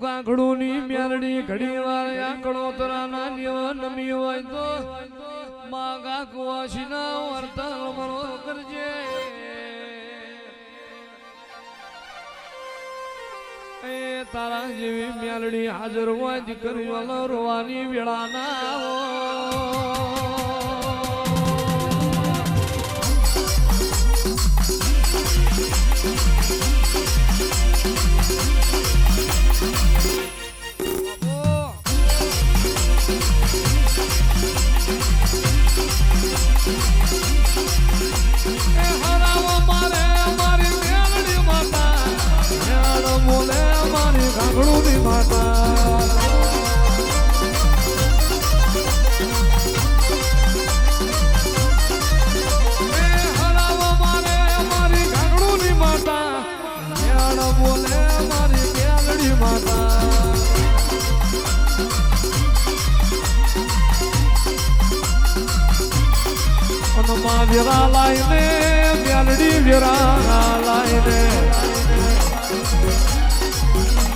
કાંકડું ની મેલડી ઘડી વાર આંકડો તરા નાન્યો નમી હોય તો માગા કુવાસી ના વર્તન મરો કરજે એ તારા જેવી મેલડી હાજર હોય દીકરીઓનો રોવાની વેળા ના આવો વેરા લાઈને મેલડી વેરા લાઈને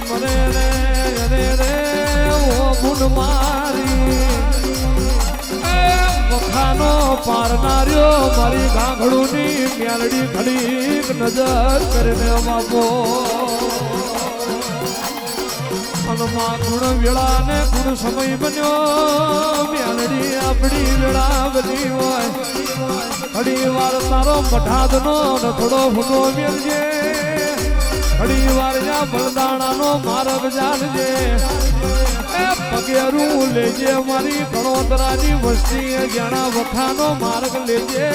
મરે રે ઓ ગુણ મારી વખાનો પારનાર્યો મારી ગાંગડું ની મેલડી ઘડીક નજર કરીને બાપો અનમાં ગુણ વેળા ને ગુણ સમય બન્યો મેલડી આપણી વેળા બની હોય ઘડી વાર તારો મઠાદ નો થોડો ફૂટો મેલજે ઘડી વાર યા બળદાણા નો માર્ગ જાણજે એ પગેરું લેજે મારી કણોતરાની વસ્તી જાણા વખાનો માર્ગ લેજે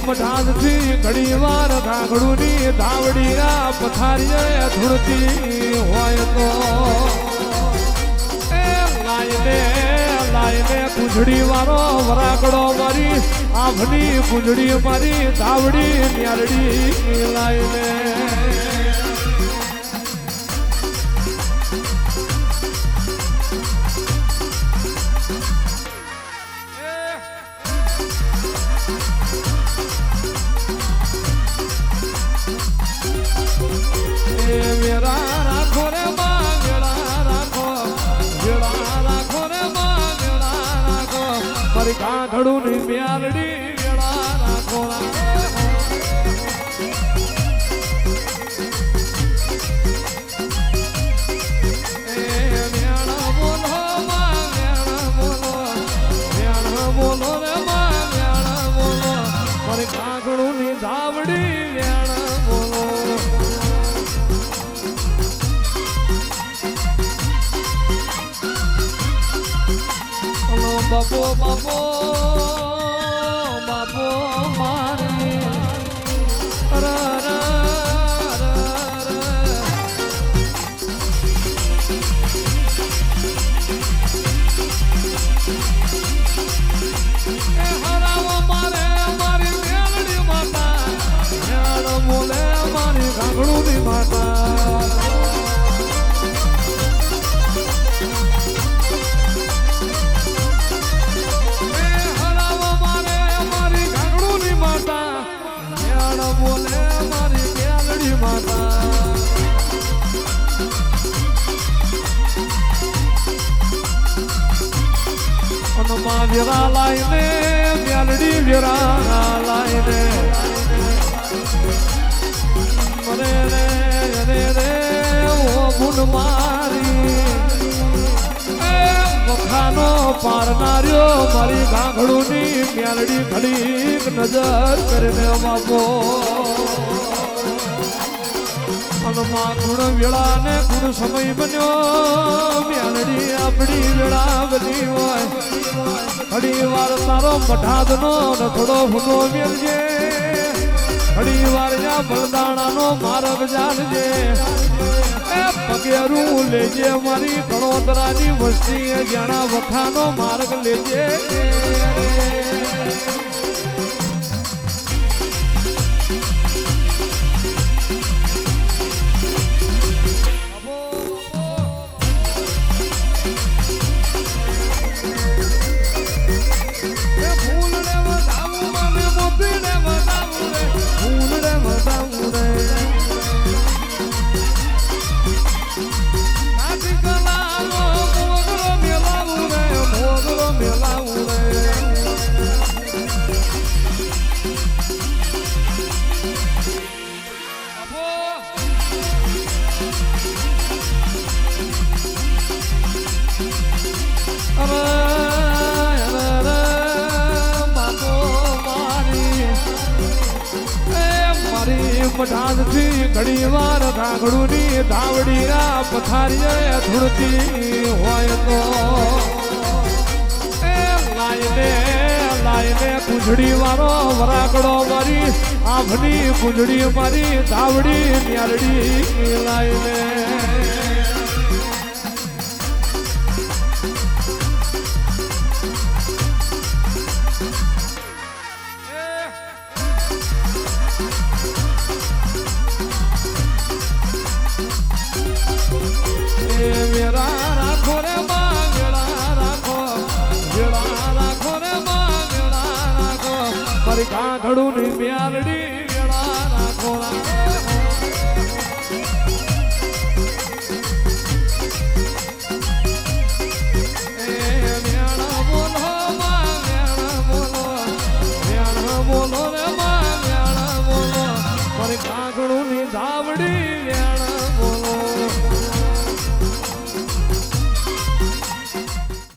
મઢાદ થી ઘડી વાર ગાંગડું ની ધાવડી આ પથારી ધૂળતી હોય તો એ લાઈને કુંજડી વાળો વરાકડો મારી આભની કુંજડી મારી ધાવડી ન્યારડી લાઈને કાંકડું ની મેલડી વેળા રાખો બોલો રે બોલો મારી કાંકડું ની ધાવડી વેળા બોલો બાપો બાપો બાપો મારી હરાવો મારે મારી મેલડી માતા બોલે મારી ગાંગડું ની માતા વેરા લાઈને મેલડી વેરા લાઈને મરે રે ઓ ગુણ મારી વખાનો પારનાર્યો મારી ગાંગડુની મેલડી ઘડીક નજર કરીને બાપો અનમાં ગુણ વેળા ને ગુણ સમય બન્યો મેલડી આપણી વેળા બની હોય ઘડી વાર તારો મઢાદનો ને થોડો ફૂટો મેલજે ઘડી વાર યા બલદાણાનો માર્ગ જાણજે પગેરું લેજે મારી કણોદરાની વસ્તી જાણા વખાનો માર્ગ લેજે પઠાણથી ઘણી વાર ઘાઘડુની ધાવડી આ પથારીએ ધૂળતી હોય તો લાઈને કુંજડી વાળો વરાકડો મારી આભની કુંજડી મારી ધાવડી ન્યારડી લાઈને કાંઠડું ની મ્યાલડી વેળા રાખો બોલો રે માં બોલો મારી કાંઠડું ની ધાવડી વેળા